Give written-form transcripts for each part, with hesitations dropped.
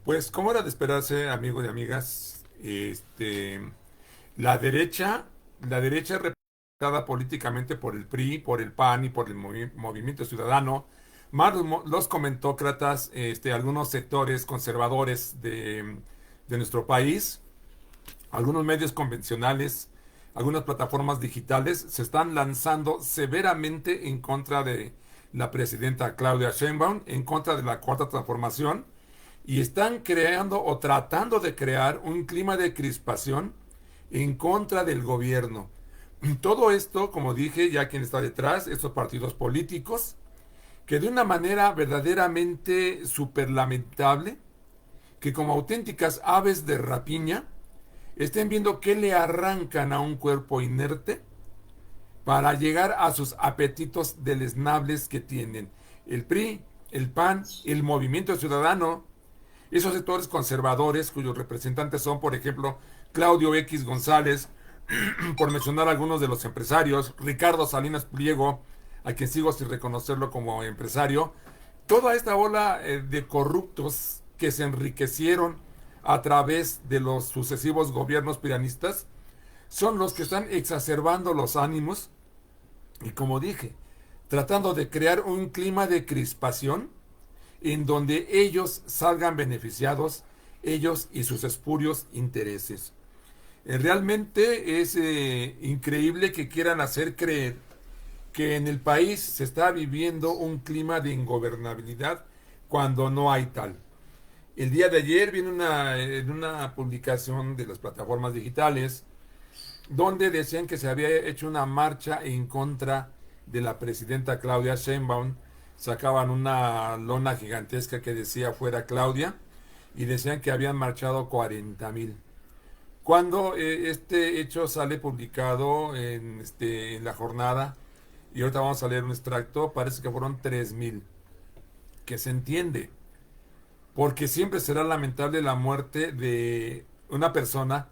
Pues, como era de esperarse, amigos y amigas, la derecha, la derecha representada políticamente por el PRI, por el PAN y por el Movimiento Ciudadano, más los comentócratas, algunos sectores conservadores de nuestro país, algunos medios convencionales, algunas plataformas digitales se están lanzando severamente en contra de la presidenta Claudia Sheinbaum, en contra de la Cuarta Transformación, y están creando o tratando de crear un clima de crispación en contra del gobierno. Todo esto, como dije, ya quien está detrás, estos partidos políticos, que de una manera verdaderamente súper lamentable, que como auténticas aves de rapiña, estén viendo qué le arrancan a un cuerpo inerte para llegar a sus apetitos deleznables que tienen. El PRI, el PAN, el Movimiento Ciudadano, esos sectores conservadores cuyos representantes son, por ejemplo, Claudio X González, por mencionar algunos de los empresarios, Ricardo Salinas Pliego, a quien sigo sin reconocerlo como empresario, toda esta ola de corruptos que se enriquecieron a través de los sucesivos gobiernos piranistas, son los que están exacerbando los ánimos y, como dije, tratando de crear un clima de crispación en donde ellos salgan beneficiados, ellos y sus espurios intereses. Realmente es increíble que quieran hacer creer que en el país se está viviendo un clima de ingobernabilidad cuando no hay tal. El día de ayer vi en una publicación de las plataformas digitales donde decían que se había hecho una marcha en contra de la presidenta Claudia Sheinbaum. Sacaban una lona gigantesca que decía fuera Claudia y decían que habían marchado 40,000. Cuando este hecho sale publicado en la jornada, y ahorita vamos a leer un extracto, parece que fueron 3,000, que se entiende, porque siempre será lamentable la muerte de una persona,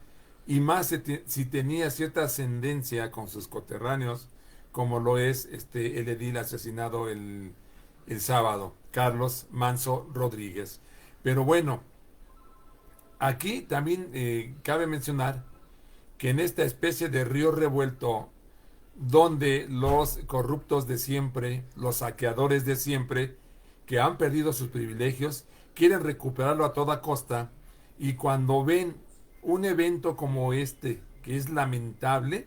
y más si tenía cierta ascendencia con sus coterráneos, como lo es el edil asesinado el sábado, Carlos Manso Rodríguez. Pero bueno, aquí también cabe mencionar que en esta especie de río revuelto, donde los corruptos de siempre, los saqueadores de siempre, que han perdido sus privilegios, quieren recuperarlo a toda costa, y cuando ven un evento como este, que es lamentable,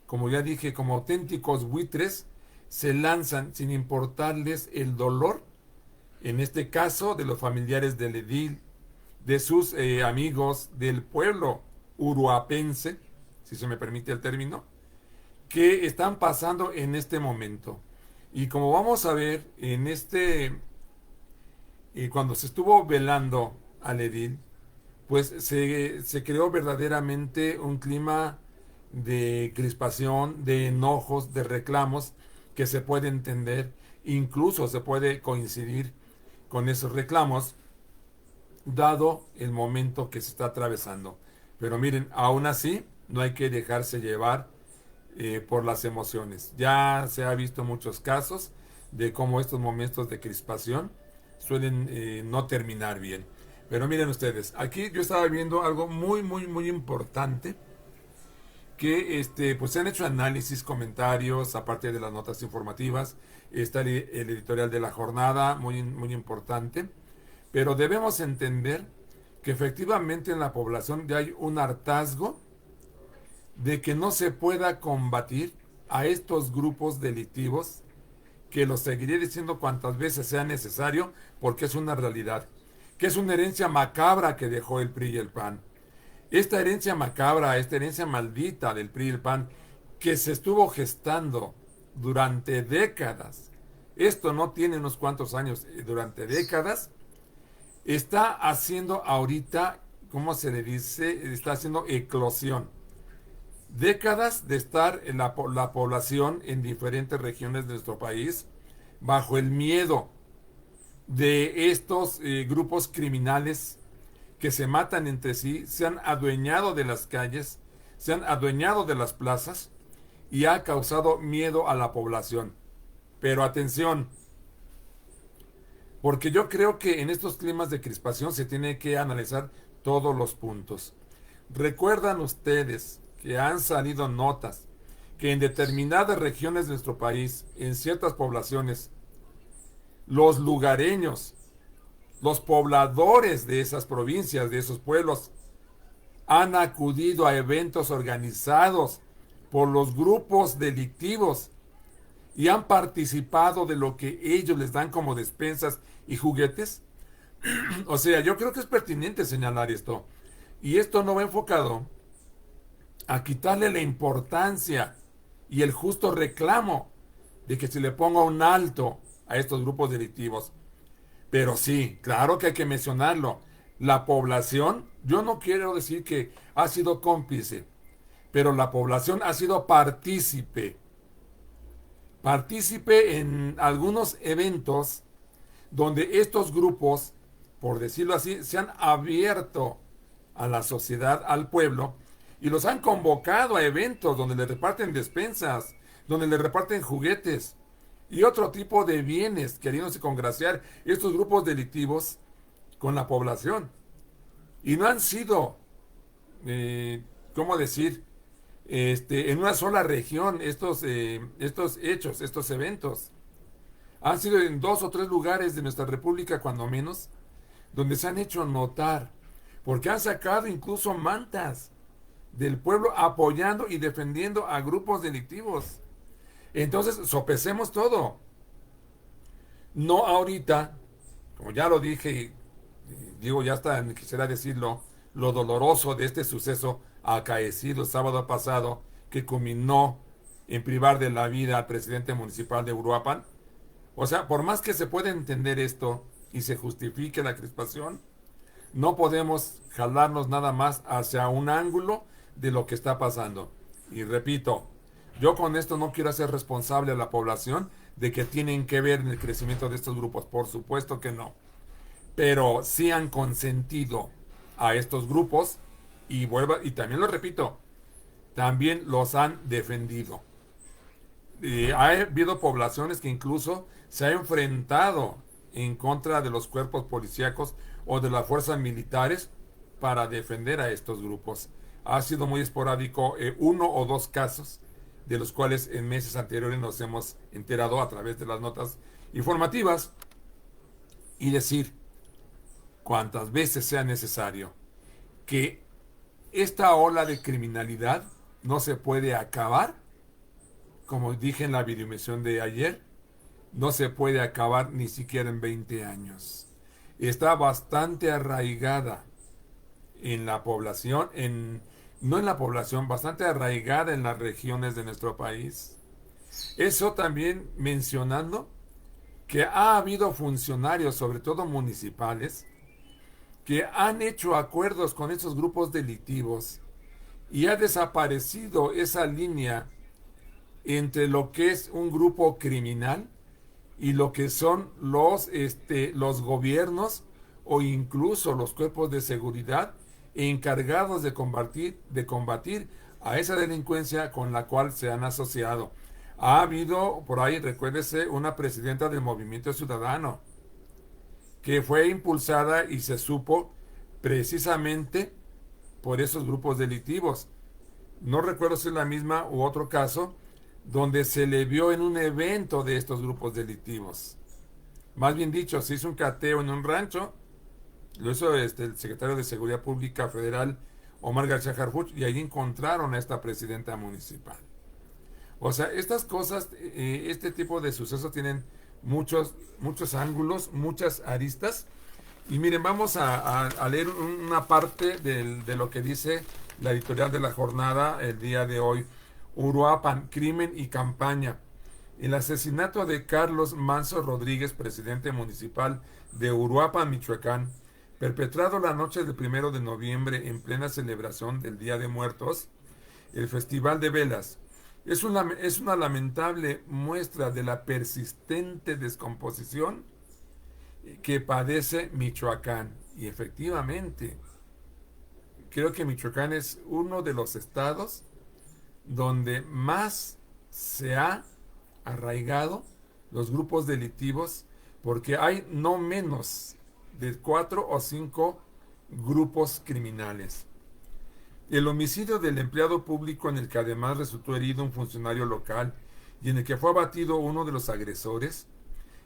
como ya dije, como auténticos buitres, se lanzan sin importarles el dolor, en este caso de los familiares del edil, de sus amigos del pueblo uruapense, si se me permite el término, que están pasando en este momento. Y como vamos a ver en cuando se estuvo velando al edil, pues se creó verdaderamente un clima de crispación, de enojos, de reclamos, que se puede entender, incluso se puede coincidir con esos reclamos, dado el momento que se está atravesando. Pero miren, aún así, no hay que dejarse llevar por las emociones. Ya se ha visto muchos casos de cómo estos momentos de crispación suelen no terminar bien. Pero miren ustedes, aquí yo estaba viendo algo muy, muy, muy importante, que pues se han hecho análisis, comentarios, aparte de las notas informativas. Está el editorial de la jornada, muy, muy importante. Pero debemos entender que efectivamente en la población ya hay un hartazgo de que no se pueda combatir a estos grupos delictivos, que los seguiré diciendo cuantas veces sea necesario, porque es una realidad, que es una herencia macabra que dejó el PRI y el PAN. Esta herencia macabra, esta herencia maldita del PRI y el PAN, que se estuvo gestando durante décadas, esto no tiene unos cuantos años, durante décadas, está haciendo ahorita, ¿cómo se le dice? Está haciendo eclosión. Décadas de estar en la población en diferentes regiones de nuestro país bajo el miedo de estos grupos criminales que se matan entre sí, se han adueñado de las calles, se han adueñado de las plazas, y ha causado miedo a la población. Pero atención, porque yo creo que en estos climas de crispación se tiene que analizar todos los puntos. ¿Recuerdan ustedes que han salido notas que en determinadas regiones de nuestro país, en ciertas poblaciones, los lugareños, los pobladores de esas provincias, de esos pueblos, han acudido a eventos organizados por los grupos delictivos y han participado de lo que ellos les dan como despensas y juguetes? O sea, yo creo que es pertinente señalar esto. Y esto no va enfocado a quitarle la importancia y el justo reclamo de que se le ponga un alto a estos grupos delictivos. Pero sí, claro que hay que mencionarlo. La población, yo no quiero decir que ha sido cómplice, pero la población ha sido partícipe en algunos eventos donde estos grupos, por decirlo así, se han abierto a la sociedad, al pueblo, y los han convocado a eventos donde le reparten despensas, donde le reparten juguetes y otro tipo de bienes, queriéndose congraciar estos grupos delictivos con la población. Y no han sido, ¿cómo decir? En una sola región estos hechos, estos eventos. Han sido en 2 o 3 lugares de nuestra república, cuando menos, donde se han hecho notar, porque han sacado incluso mantas del pueblo apoyando y defendiendo a grupos delictivos. Entonces, sopesemos todo. No ahorita, como ya lo dije, digo, ya hasta quisiera decirlo, lo doloroso de este suceso acaecido el sábado pasado, que culminó en privar de la vida al presidente municipal de Uruapan. O sea, por más que se pueda entender esto y se justifique la crispación, no podemos jalarnos nada más hacia un ángulo de lo que está pasando. Y repito, yo con esto no quiero hacer responsable a la población de que tienen que ver en el crecimiento de estos grupos. Por supuesto que no. Pero sí han consentido a estos grupos y también lo repito, también los han defendido. Ha habido poblaciones que incluso se han enfrentado en contra de los cuerpos policíacos o de las fuerzas militares para defender a estos grupos. Ha sido muy esporádico 1 o 2 casos, de los cuales en meses anteriores nos hemos enterado a través de las notas informativas, y decir cuantas veces sea necesario que esta ola de criminalidad no se puede acabar, como dije en la videoemisión de ayer, no se puede acabar ni siquiera en 20 años. Está bastante arraigada en la población, no en la población, bastante arraigada en las regiones de nuestro país. Eso también mencionando que ha habido funcionarios, sobre todo municipales, que han hecho acuerdos con esos grupos delictivos y ha desaparecido esa línea entre lo que es un grupo criminal y lo que son los gobiernos o incluso los cuerpos de seguridad encargados de combatir a esa delincuencia con la cual se han asociado. Ha habido por ahí, recuérdese, una presidenta del Movimiento Ciudadano que fue impulsada y se supo precisamente por esos grupos delictivos. No recuerdo si es la misma u otro caso donde se le vio en un evento de estos grupos delictivos. Más bien dicho, se hizo un cateo en un rancho, lo hizo el secretario de Seguridad Pública Federal, Omar García Harfuch, y ahí encontraron a esta presidenta municipal. O sea, estas cosas, este tipo de sucesos tienen muchos ángulos, muchas aristas. Y miren, vamos a leer una parte de lo que dice la editorial de la jornada el día de hoy. Uruapan, crimen y campaña. El asesinato de Carlos Manso Rodríguez, presidente municipal de Uruapan, Michoacán, perpetrado la noche del 1 de noviembre en plena celebración del Día de Muertos, el Festival de Velas, es una lamentable muestra de la persistente descomposición que padece Michoacán. Y efectivamente, creo que Michoacán es uno de los estados donde más se ha arraigado los grupos delictivos, porque hay no menos de 4 o 5 grupos criminales. El homicidio del empleado público en el que además resultó herido un funcionario local y en el que fue abatido uno de los agresores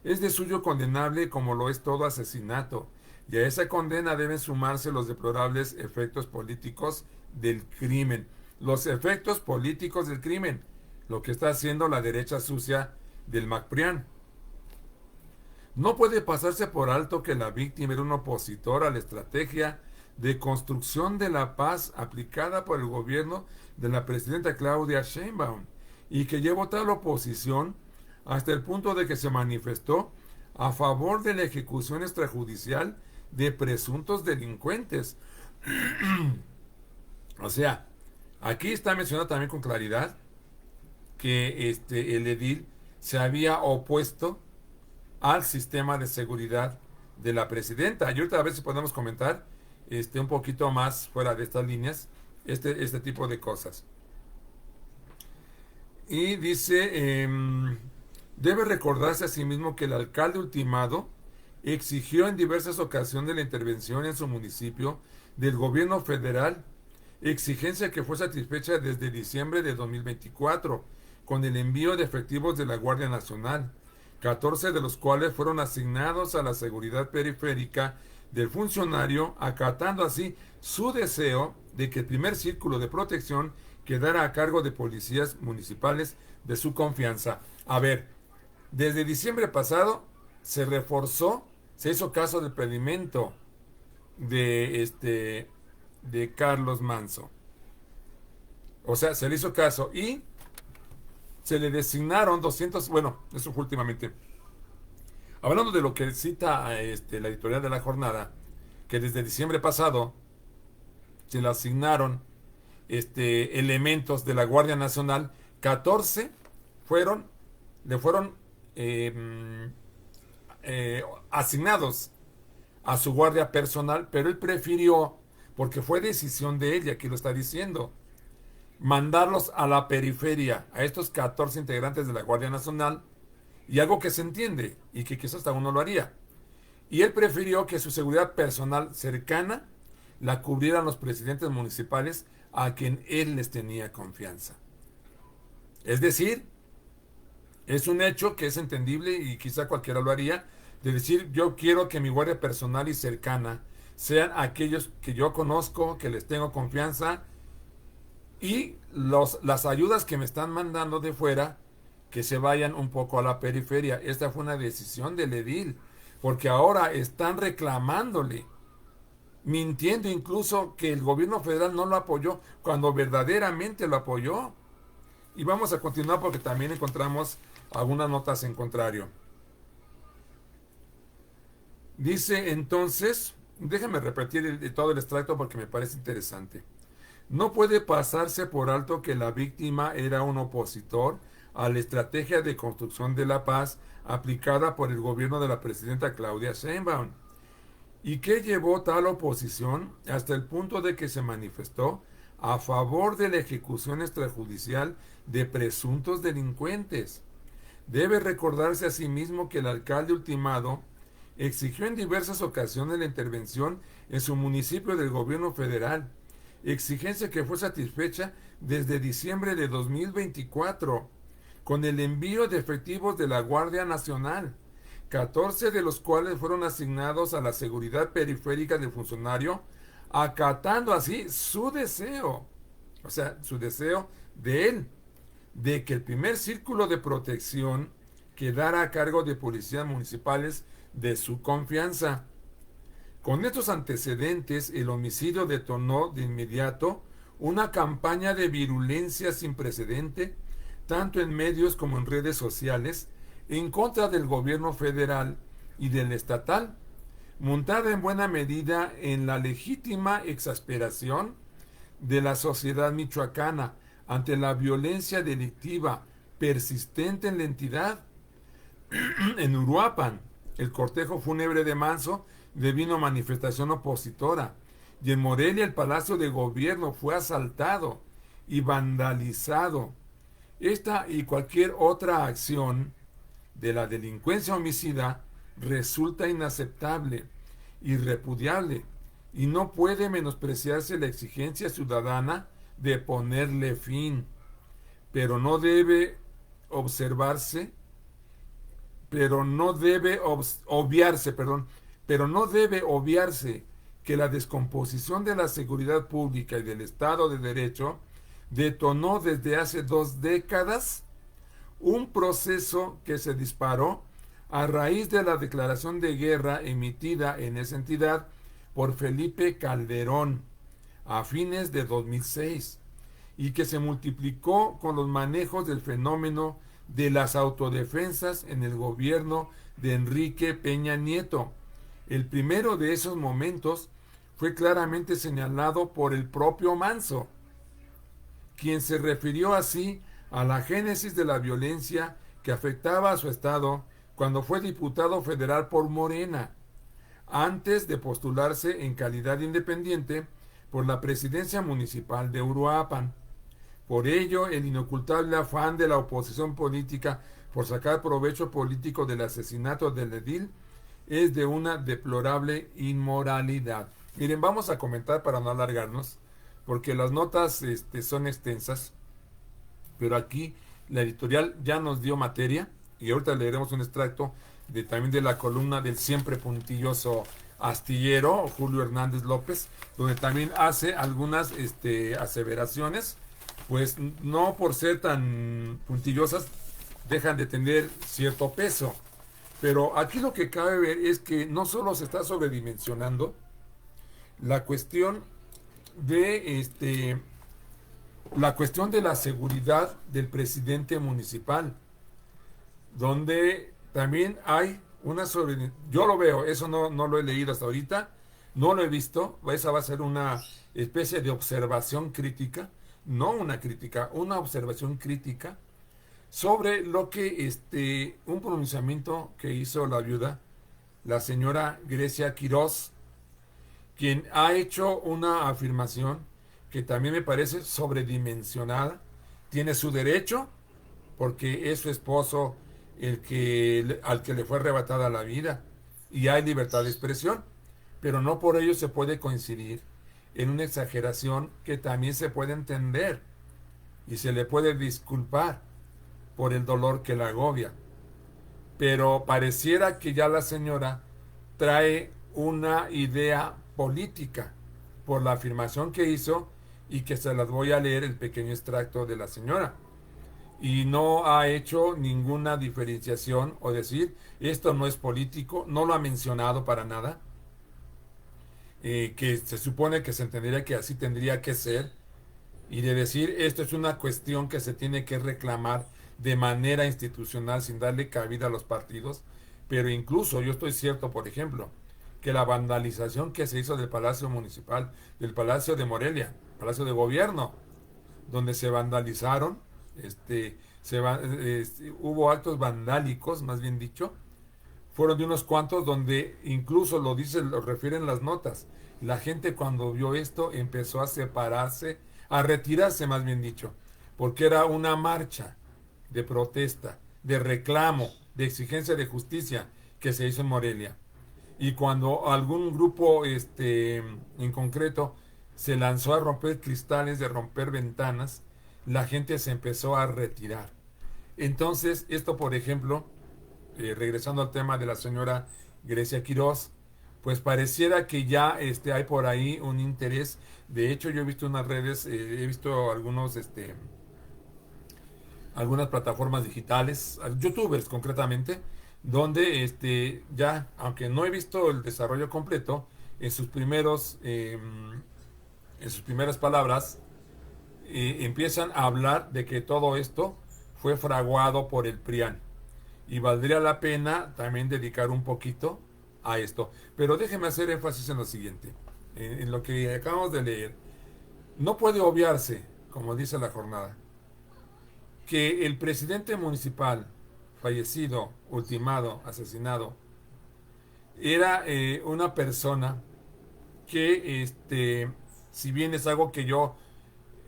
es de suyo condenable como lo es todo asesinato, y a esa condena deben sumarse los deplorables efectos políticos del crimen. Los efectos políticos del crimen, lo que está haciendo la derecha sucia del MacPrián. No puede pasarse por alto que la víctima era un opositor a la estrategia de construcción de la paz aplicada por el gobierno de la presidenta Claudia Sheinbaum y que llevó tal oposición hasta el punto de que se manifestó a favor de la ejecución extrajudicial de presuntos delincuentes. O sea, aquí está mencionado también con claridad que el edil se había opuesto al sistema de seguridad de la presidenta. Y ahorita a ver si podemos comentar un poquito más fuera de estas líneas este tipo de cosas. Y dice, debe recordarse asimismo que el alcalde ultimado exigió en diversas ocasiones la intervención en su municipio del gobierno federal, exigencia que fue satisfecha desde diciembre de 2024 con el envío de efectivos de la Guardia Nacional, 14 de los cuales fueron asignados a la seguridad periférica del funcionario, acatando así su deseo de que el primer círculo de protección quedara a cargo de policías municipales de su confianza. A ver, desde diciembre pasado se reforzó, se hizo caso del pedimento de Carlos Manzo. O sea, se le hizo caso y se le designaron 200, bueno, eso fue últimamente. Hablando de lo que cita la editorial de La Jornada, que desde diciembre pasado se le asignaron elementos de la Guardia Nacional, 14 le fueron asignados a su guardia personal, pero él prefirió, porque fue decisión de ella, aquí lo está diciendo, mandarlos a la periferia, a estos 14 integrantes de la Guardia Nacional, y algo que se entiende, y que quizás hasta uno lo haría. Y él prefirió que su seguridad personal cercana la cubrieran los presidentes municipales a quien él les tenía confianza. Es decir, es un hecho que es entendible y quizá cualquiera lo haría, de decir, yo quiero que mi guardia personal y cercana sean aquellos que yo conozco, que les tengo confianza, y las ayudas que me están mandando de fuera, que se vayan un poco a la periferia. Esta fue una decisión del edil, porque ahora están reclamándole, mintiendo incluso que el gobierno federal no lo apoyó, cuando verdaderamente lo apoyó. Y vamos a continuar porque también encontramos algunas notas en contrario. Dice entonces, déjame repetir todo el extracto porque me parece interesante. No puede pasarse por alto que la víctima era un opositor a la estrategia de construcción de la paz aplicada por el gobierno de la presidenta Claudia Sheinbaum, y que llevó tal oposición hasta el punto de que se manifestó a favor de la ejecución extrajudicial de presuntos delincuentes. Debe recordarse asimismo que el alcalde ultimado exigió en diversas ocasiones la intervención en su municipio del gobierno federal, exigencia que fue satisfecha desde diciembre de 2024 con el envío de efectivos de la Guardia Nacional, 14 de los cuales fueron asignados a la seguridad periférica del funcionario, acatando así su deseo, o sea, su deseo de él, de que el primer círculo de protección quedara a cargo de policías municipales de su confianza. Con estos antecedentes, el homicidio detonó de inmediato una campaña de virulencia sin precedente, tanto en medios como en redes sociales, en contra del gobierno federal y del estatal, montada en buena medida en la legítima exasperación de la sociedad michoacana ante la violencia delictiva persistente en la entidad. En Uruapan, el cortejo fúnebre de Manzo devino manifestación opositora, y en Morelia el Palacio de Gobierno fue asaltado y vandalizado. Esta y cualquier otra acción de la delincuencia homicida resulta inaceptable, irrepudiable, y no puede menospreciarse la exigencia ciudadana de ponerle fin, pero no debe observarse, pero no debe obviarse, perdón, pero no debe obviarse que la descomposición de la seguridad pública y del Estado de Derecho detonó desde hace 2 décadas un proceso que se disparó a raíz de la declaración de guerra emitida en esa entidad por Felipe Calderón a fines de 2006 y que se multiplicó con los manejos del fenómeno de las autodefensas en el gobierno de Enrique Peña Nieto. El primero de esos momentos fue claramente señalado por el propio Manso, quien se refirió así a la génesis de la violencia que afectaba a su estado cuando fue diputado federal por Morena, antes de postularse en calidad independiente por la presidencia municipal de Uruapan. Por ello, el inocultable afán de la oposición política por sacar provecho político del asesinato del edil es de una deplorable inmoralidad. Miren, vamos a comentar para no alargarnos, porque las notas son extensas, pero aquí la editorial ya nos dio materia y ahorita leeremos un extracto también de la columna del siempre puntilloso astillero Julio Hernández López, donde también hace algunas aseveraciones, pues no por ser tan puntillosas dejan de tener cierto peso. Pero aquí lo que cabe ver es que no solo se está sobredimensionando la cuestión de la seguridad del presidente municipal, donde también hay una yo lo veo, eso no lo he leído hasta ahorita, no lo he visto, esa va a ser una especie de observación crítica, no una crítica, una observación crítica sobre lo que un pronunciamiento que hizo la viuda, la señora Grecia Quirós, quien ha hecho una afirmación que también me parece sobredimensionada. Tiene su derecho, porque es su esposo al que le fue arrebatada la vida, y hay libertad de expresión, pero no por ello se puede coincidir en una exageración que también se puede entender y se le puede disculpar por el dolor que la agobia. Pero pareciera que ya la señora trae una idea política por la afirmación que hizo, y que se las voy a leer el pequeño extracto de la señora. Y no ha hecho ninguna diferenciación o decir esto no es político, no lo ha mencionado para nada, que se supone que se entendería que así tendría que ser, y de decir esto es una cuestión que se tiene que reclamar de manera institucional sin darle cabida a los partidos. Pero incluso yo estoy cierto, por ejemplo, que la vandalización que se hizo del Palacio Municipal, del Palacio de Morelia, Palacio de Gobierno, donde se vandalizaron, hubo actos vandálicos, más bien dicho, fueron de unos cuantos, donde incluso lo refieren las notas. La gente cuando vio esto empezó a separarse, a retirarse, más bien dicho, porque era una marcha de protesta, de reclamo, de exigencia de justicia que se hizo en Morelia. Y cuando algún grupo en concreto se lanzó a romper cristales, de romper ventanas, la gente se empezó a retirar. Entonces, esto, por ejemplo, regresando al tema de la señora Grecia Quirós, pues pareciera que ya hay por ahí un interés. De hecho, yo he visto unas redes, he visto algunas plataformas digitales, youtubers concretamente, donde ya, aunque no he visto el desarrollo completo, en sus primeras palabras, empiezan a hablar de que todo esto fue fraguado por el PRIAN. Y valdría la pena también dedicar un poquito a esto. Pero déjeme hacer énfasis en lo siguiente, en lo que acabamos de leer. No puede obviarse, como dice la jornada, que el presidente municipal fallecido, ultimado, asesinado, era una persona que, si bien es algo que yo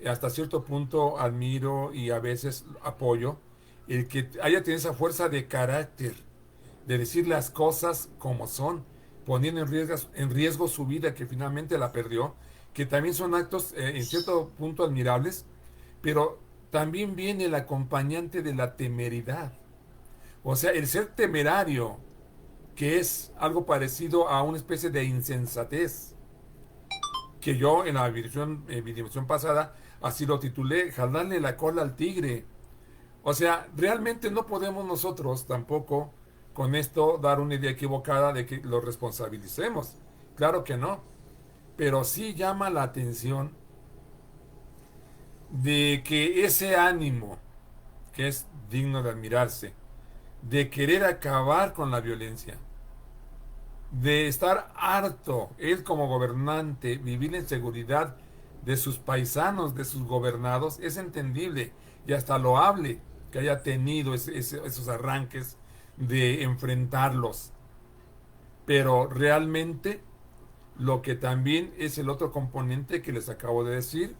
hasta cierto punto admiro y a veces apoyo, el que haya tenido esa fuerza de carácter de decir las cosas como son, poniendo en riesgo su vida, que finalmente la perdió, que también son actos en cierto punto admirables, pero también viene el acompañante de la temeridad. O sea, el ser temerario, que es algo parecido a una especie de insensatez, que yo en la videoversión pasada así lo titulé, jalarle la cola al tigre. O sea, realmente no podemos nosotros tampoco con esto dar una idea equivocada de que lo responsabilicemos. Claro que no, pero sí llama la atención de que ese ánimo, que es digno de admirarse, de querer acabar con la violencia, de estar harto, él como gobernante, vivir en seguridad de sus paisanos, de sus gobernados, es entendible y hasta loable que haya tenido esos arranques de enfrentarlos. Pero realmente lo que también es el otro componente que les acabo de decir,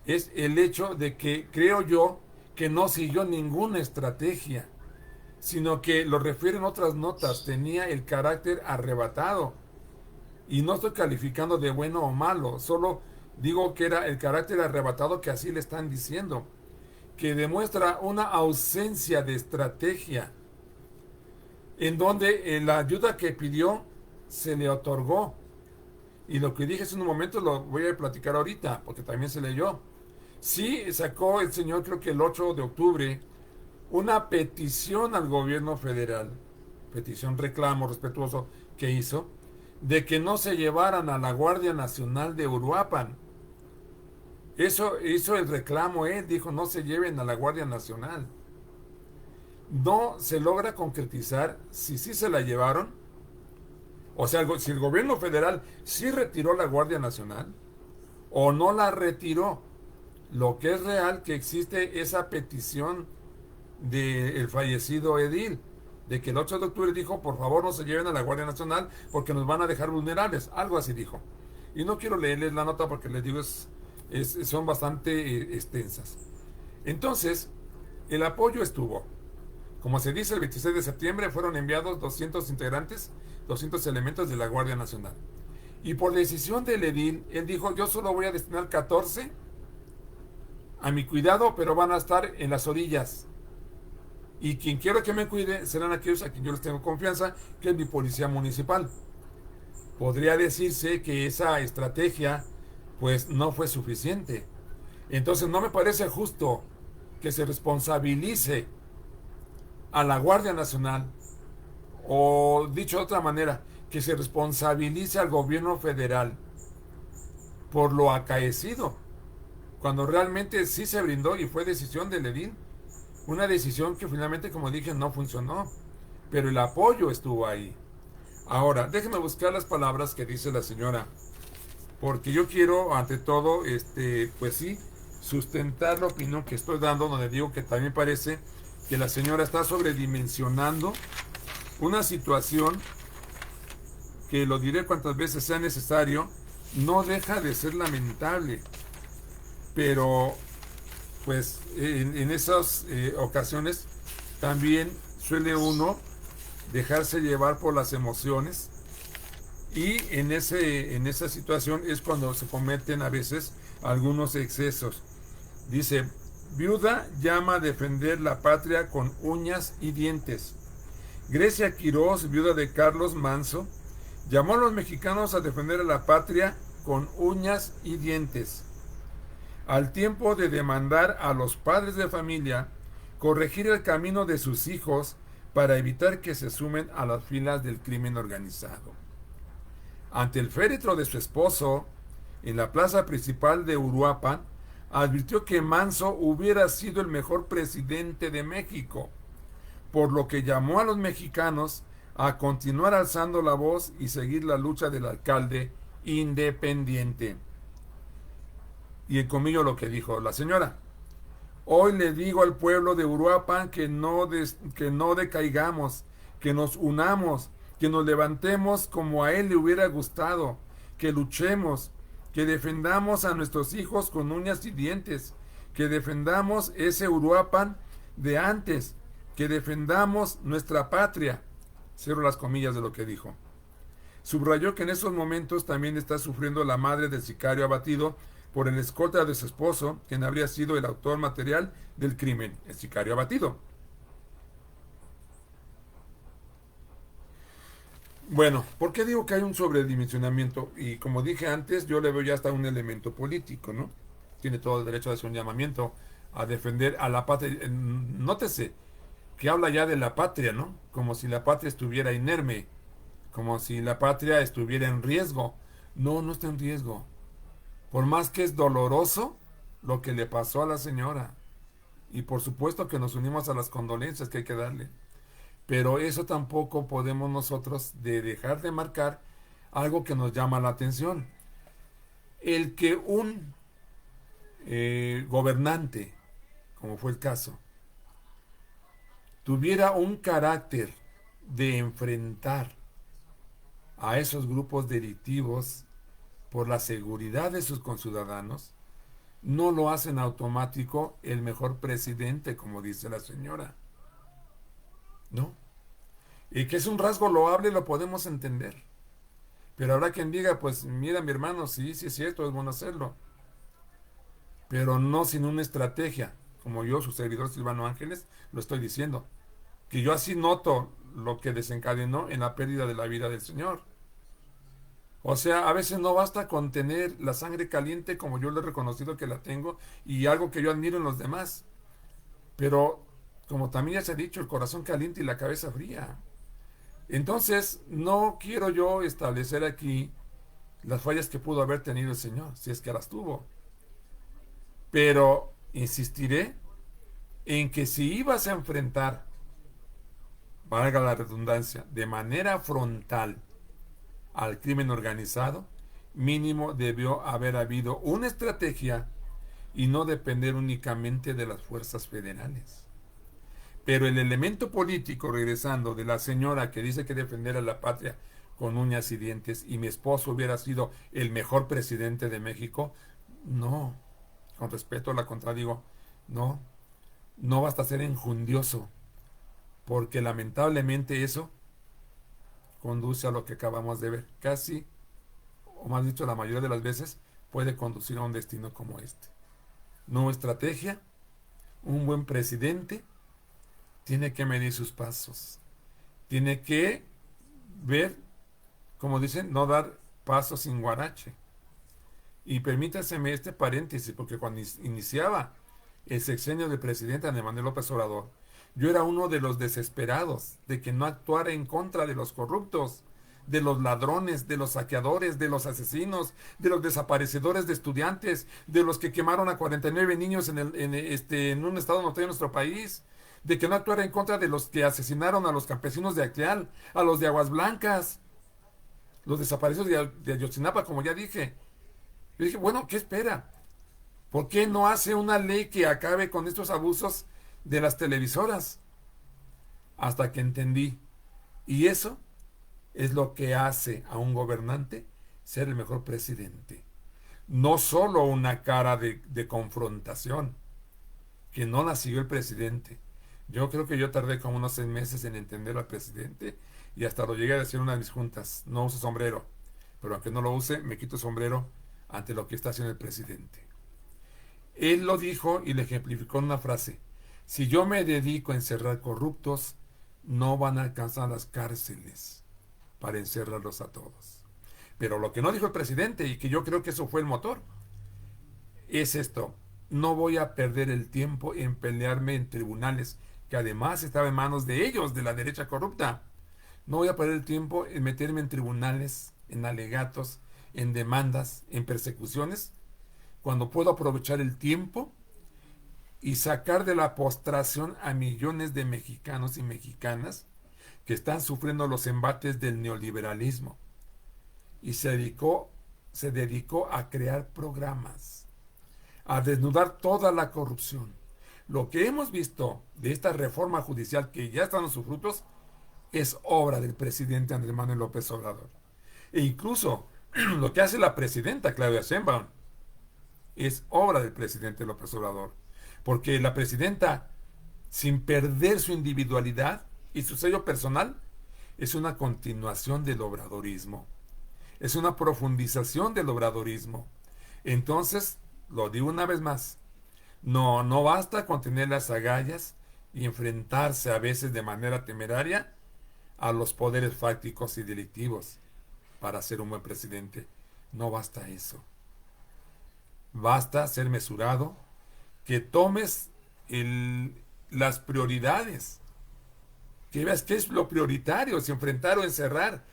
es el hecho de que creo yo que no siguió ninguna estrategia, sino que lo refieren otras notas, tenía el carácter arrebatado. Y no estoy calificando de bueno o malo, solo digo que era el carácter arrebatado que así le están diciendo, que demuestra una ausencia de estrategia, en donde la ayuda que pidió se le otorgó. Y lo que dije hace un momento lo voy a platicar ahorita, porque también se leyó. Sí, sacó el señor, creo que el 8 de octubre, una petición al gobierno federal, petición reclamo respetuoso que hizo, de que no se llevaran a la Guardia Nacional de Uruapan. Eso hizo el reclamo él, dijo no se lleven a la Guardia Nacional. No se logra concretizar si sí se la llevaron, o sea, si el gobierno federal sí retiró la Guardia Nacional o no la retiró. Lo que es real que existe esa petición del fallecido edil, de que el 8 de octubre dijo, por favor no se lleven a la Guardia Nacional porque nos van a dejar vulnerables, algo así dijo. Y no quiero leerles la nota porque les digo, son bastante extensas. Entonces, el apoyo estuvo. Como se dice, el 26 de septiembre fueron enviados 200 integrantes, 200 elementos de la Guardia Nacional. Y por decisión del edil, él dijo, yo solo voy a destinar 14 a mi cuidado, pero van a estar en las orillas. Y quien quiera que me cuide serán aquellos a quien yo les tengo confianza, que es mi policía municipal. Podría decirse que esa estrategia pues no fue suficiente. Entonces no me parece justo que se responsabilice a la Guardia Nacional, o dicho de otra manera, que se responsabilice al gobierno federal por lo acaecido, cuando realmente sí se brindó y fue decisión del edil. Una decisión que finalmente, como dije, no funcionó, pero el apoyo estuvo ahí. Ahora, déjenme buscar las palabras que dice la señora, porque yo quiero, ante todo, pues sí, sustentar la opinión que estoy dando, donde digo que también parece que la señora está sobredimensionando una situación que, lo diré cuantas veces sea necesario, no deja de ser lamentable, pero pues en esas ocasiones también suele uno dejarse llevar por las emociones, y en esa situación es cuando se cometen a veces algunos excesos. Dice, viuda llama a defender la patria con uñas y dientes. Grecia Quirós, viuda de Carlos Manso, llamó a los mexicanos a defender a la patria con uñas y dientes, al tiempo de demandar a los padres de familia corregir el camino de sus hijos para evitar que se sumen a las filas del crimen organizado. Ante el féretro de su esposo, en la plaza principal de Uruapan, advirtió que Manso hubiera sido el mejor presidente de México, por lo que llamó a los mexicanos a continuar alzando la voz y seguir la lucha del alcalde independiente. Y en comillo lo que dijo la señora: hoy le digo al pueblo de Uruapan que no decaigamos, que nos unamos, que nos levantemos como a él le hubiera gustado, que luchemos, que defendamos a nuestros hijos con uñas y dientes, que defendamos ese Uruapan de antes, que defendamos nuestra patria. Cierro las comillas de lo que dijo. Subrayó que en esos momentos también está sufriendo la madre del sicario abatido por el escolta de su esposo, quien habría sido el autor material del crimen, el sicario abatido. Bueno, ¿por qué digo que hay un sobredimensionamiento? Y como dije antes, yo le veo ya hasta un elemento político, ¿no? Tiene todo el derecho a hacer un llamamiento a defender a la patria. Nótese que habla ya de la patria, ¿no? Como si la patria estuviera inerme, como si la patria estuviera en riesgo. No, no está en riesgo. Por más que es doloroso lo que le pasó a la señora. Y por supuesto que nos unimos a las condolencias que hay que darle. Pero eso tampoco podemos nosotros de dejar de marcar algo que nos llama la atención. El que un gobernante, como fue el caso, tuviera un carácter de enfrentar a esos grupos delictivos por la seguridad de sus conciudadanos, no lo hace en automático el mejor presidente, como dice la señora. ¿No? Y que es un rasgo loable, lo podemos entender. Pero habrá quien diga, pues mira mi hermano, sí, sí es cierto, es bueno hacerlo. Pero no sin una estrategia, como yo, su servidor Silvano Ángeles, lo estoy diciendo. Que yo así noto lo que desencadenó en la pérdida de la vida del Señor. O sea, a veces no basta con tener la sangre caliente como yo le he reconocido que la tengo y algo que yo admiro en los demás. Pero, como también ya se ha dicho, el corazón caliente y la cabeza fría. Entonces, no quiero yo establecer aquí las fallas que pudo haber tenido el Señor, si es que las tuvo. Pero insistiré en que si ibas a enfrentar, valga la redundancia, de manera frontal al crimen organizado, mínimo debió haber habido una estrategia y no depender únicamente de las fuerzas federales. Pero el elemento político, regresando de la señora que dice que defender a la patria con uñas y dientes y mi esposo hubiera sido el mejor presidente de México, no, con respeto la contradigo, no, no basta ser enjundioso, porque lamentablemente eso conduce a lo que acabamos de ver, casi, o más dicho, la mayoría de las veces puede conducir a un destino como este. No estrategia, un buen presidente tiene que medir sus pasos, tiene que ver, como dicen, no dar pasos sin guarache. Y permítaseme este paréntesis, porque cuando iniciaba el sexenio del presidente Andrés Manuel López Obrador, yo era uno de los desesperados de que no actuara en contra de los corruptos, de los ladrones, de los saqueadores, de los asesinos, de los desaparecedores de estudiantes, de los que quemaron a 49 niños en un estado norteño de nuestro país, de que no actuara en contra de los que asesinaron a los campesinos de Acteal, a los de Aguas Blancas, los desaparecidos de Ayotzinapa, como ya dije. Yo dije, bueno, ¿qué espera? ¿Por qué no hace una ley que acabe con estos abusos de las televisoras? Hasta que entendí. Y eso es lo que hace a un gobernante ser el mejor presidente. No solo una cara de confrontación, que no la siguió el presidente. Yo creo que yo tardé como unos 6 meses en entender al presidente y hasta lo llegué a decir en una de mis juntas, no uso sombrero, pero aunque no lo use, me quito el sombrero ante lo que está haciendo el presidente. Él lo dijo y le ejemplificó en una frase: si yo me dedico a encerrar corruptos, no van a alcanzar las cárceles para encerrarlos a todos. Pero lo que no dijo el presidente, y que yo creo que eso fue el motor, es esto: no voy a perder el tiempo en pelearme en tribunales, que además estaba en manos de ellos, de la derecha corrupta. No voy a perder el tiempo en meterme en tribunales, en alegatos, en demandas, en persecuciones, cuando puedo aprovechar el tiempo y sacar de la postración a millones de mexicanos y mexicanas que están sufriendo los embates del neoliberalismo. Y se dedicó a crear programas, a desnudar toda la corrupción. Lo que hemos visto de esta reforma judicial que ya están en sus frutos es obra del presidente Andrés Manuel López Obrador. E incluso lo que hace la presidenta Claudia Sheinbaum es obra del presidente López Obrador. Porque la presidenta, sin perder su individualidad y su sello personal, es una continuación del obradorismo, es una profundización del obradorismo. Entonces, lo digo una vez más, no basta con tener las agallas y enfrentarse a veces de manera temeraria a los poderes fácticos y delictivos para ser un buen presidente. No basta eso. Basta ser mesurado, que tomes las prioridades, que veas qué es lo prioritario, si enfrentar o encerrar,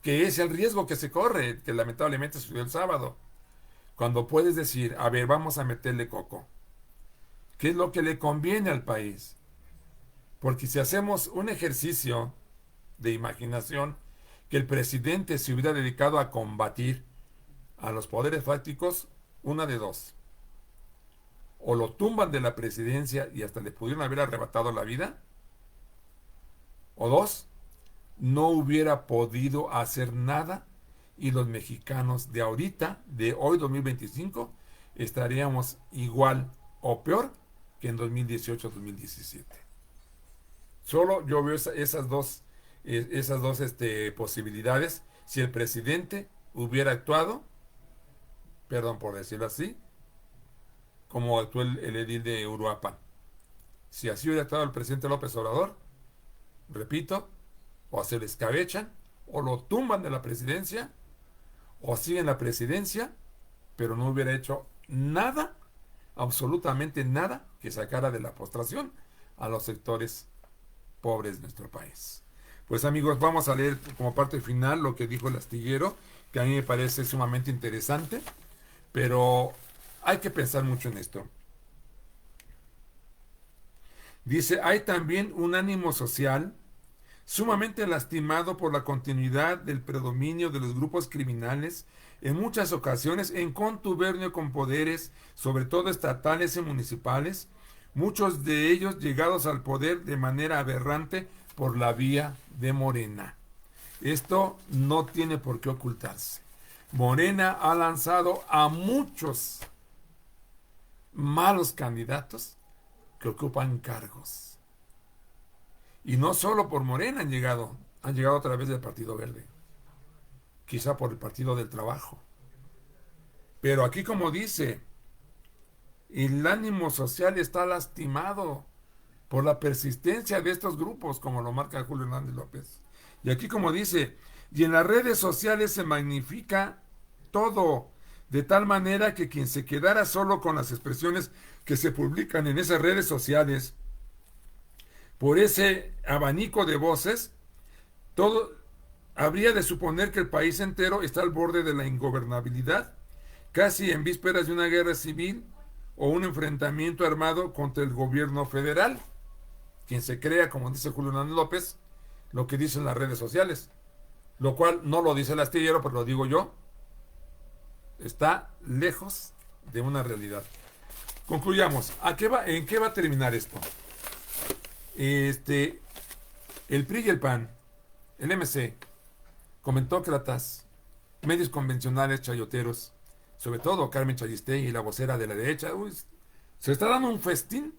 que es el riesgo que se corre, que lamentablemente sucedió el sábado. Cuando puedes decir, a ver, vamos a meterle coco. ¿Qué es lo que le conviene al país? Porque si hacemos un ejercicio de imaginación, que el presidente se hubiera dedicado a combatir a los poderes fácticos, una de dos. O lo tumban de la presidencia y hasta le pudieron haber arrebatado la vida. O dos, no hubiera podido hacer nada y los mexicanos de ahorita, de hoy 2025, estaríamos igual o peor que en 2018-2017. Solo yo veo esas dos posibilidades. Si el presidente hubiera actuado, perdón por decirlo así, como actuó el edil de Uruapan. Si así hubiera actuado el presidente López Obrador, repito, o se le escabechan, o lo tumban de la presidencia, o siguen la presidencia, pero no hubiera hecho nada, absolutamente nada, que sacara de la postración a los sectores pobres de nuestro país. Pues amigos, vamos a leer como parte final lo que dijo el astillero, que a mí me parece sumamente interesante, pero hay que pensar mucho en esto. Dice, hay también un ánimo social sumamente lastimado por la continuidad del predominio de los grupos criminales, en muchas ocasiones en contubernio con poderes, sobre todo estatales y municipales, muchos de ellos llegados al poder de manera aberrante por la vía de Morena. Esto no tiene por qué ocultarse. Morena ha lanzado a muchos malos candidatos que ocupan cargos. Y no solo por Morena han llegado a través del Partido Verde, quizá por el Partido del Trabajo. Pero aquí, como dice, el ánimo social está lastimado por la persistencia de estos grupos, como lo marca Julio Hernández López. Y aquí, como dice, y en las redes sociales se magnifica todo, de tal manera que quien se quedara solo con las expresiones que se publican en esas redes sociales, por ese abanico de voces, todo habría de suponer que el país entero está al borde de la ingobernabilidad, casi en vísperas de una guerra civil o un enfrentamiento armado contra el gobierno federal. Quien se crea, como dice Julio Hernández López, lo que dicen las redes sociales, lo cual no lo dice el astillero, pero lo digo yo, está lejos de una realidad. Concluyamos. ¿En qué va a terminar esto? El PRI y el PAN, el MC, comentócratas, medios convencionales chayoteros, sobre todo Carmen Chayistegui, la vocera de la derecha, se está dando un festín,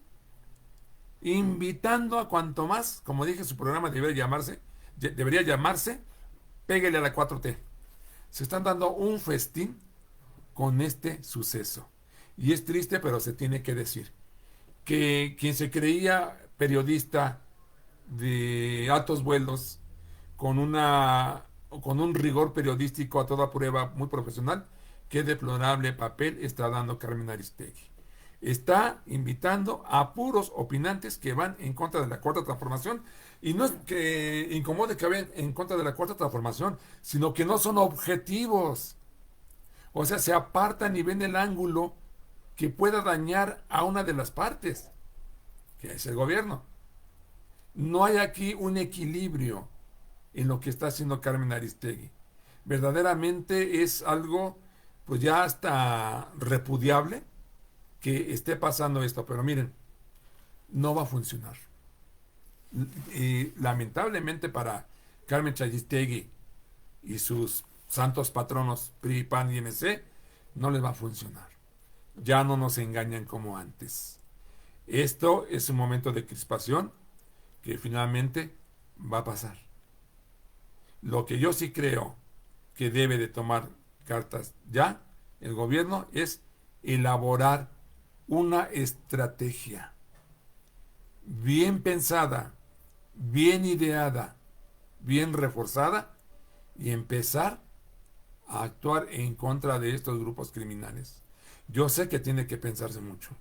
invitando a cuanto más, como dije, su programa debería llamarse Pégale a la 4T. Se están dando un festín con este suceso. Y es triste, pero se tiene que decir que quien se creía periodista de altos vuelos, con un rigor periodístico a toda prueba muy profesional, qué deplorable papel está dando Carmen Aristegui. Está invitando a puros opinantes que van en contra de la Cuarta Transformación, y no es que incomode que vayan en contra de la Cuarta Transformación, sino que no son objetivos. O sea, se apartan y ven el ángulo que pueda dañar a una de las partes, que es el gobierno. No hay aquí un equilibrio en lo que está haciendo Carmen Aristegui. Verdaderamente es algo, pues ya hasta repudiable que esté pasando esto. Pero miren, no va a funcionar. Y lamentablemente para Carmen Chayistegui y sus santos patronos PRI, PAN y MC, no les va a funcionar. Ya no nos engañan como antes. Esto es un momento de crispación que finalmente va a pasar. Lo que yo sí creo que debe de tomar cartas ya el gobierno es elaborar una estrategia bien pensada, bien ideada, bien reforzada y empezar a actuar en contra de estos grupos criminales. Yo sé que tiene que pensarse mucho,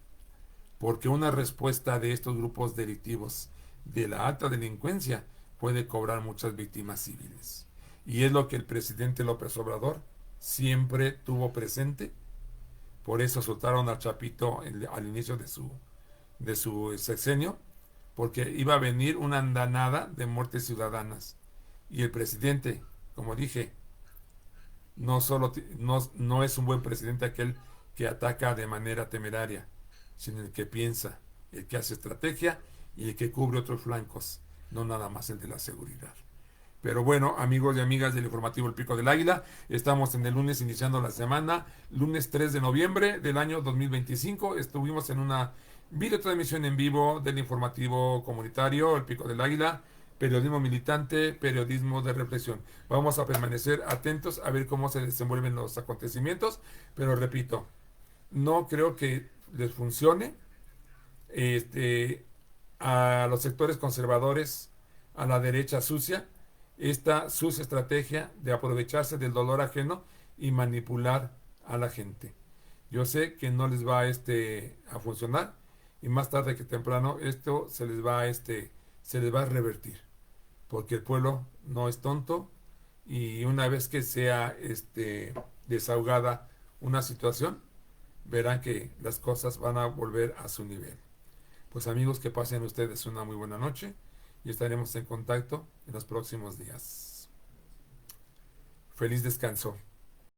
porque una respuesta de estos grupos delictivos de la alta delincuencia puede cobrar muchas víctimas civiles. Y es lo que el presidente López Obrador siempre tuvo presente. Por eso soltaron al Chapito al inicio de su sexenio, porque iba a venir una andanada de muertes ciudadanas. Y el presidente, como dije, no es un buen presidente aquel que ataca de manera temeraria, sino el que piensa, el que hace estrategia y el que cubre otros flancos, no nada más el de la seguridad. Pero bueno, amigos y amigas del informativo El Pico del Águila, estamos en el lunes iniciando la semana, lunes 3 de noviembre del año 2025. Estuvimos en una videotransmisión en vivo del informativo comunitario El Pico del Águila, periodismo militante, periodismo de reflexión. Vamos a permanecer atentos a ver cómo se desenvuelven los acontecimientos, pero repito, no creo que les funcione este, a los sectores conservadores, a la derecha sucia, esta sucia estrategia de aprovecharse del dolor ajeno y manipular a la gente. Yo sé que no les va a funcionar y más tarde que temprano esto se les va a revertir, porque el pueblo no es tonto y una vez que sea desahogada una situación, verán que las cosas van a volver a su nivel. Pues amigos, que pasen ustedes una muy buena noche y estaremos en contacto en los próximos días. Feliz descanso.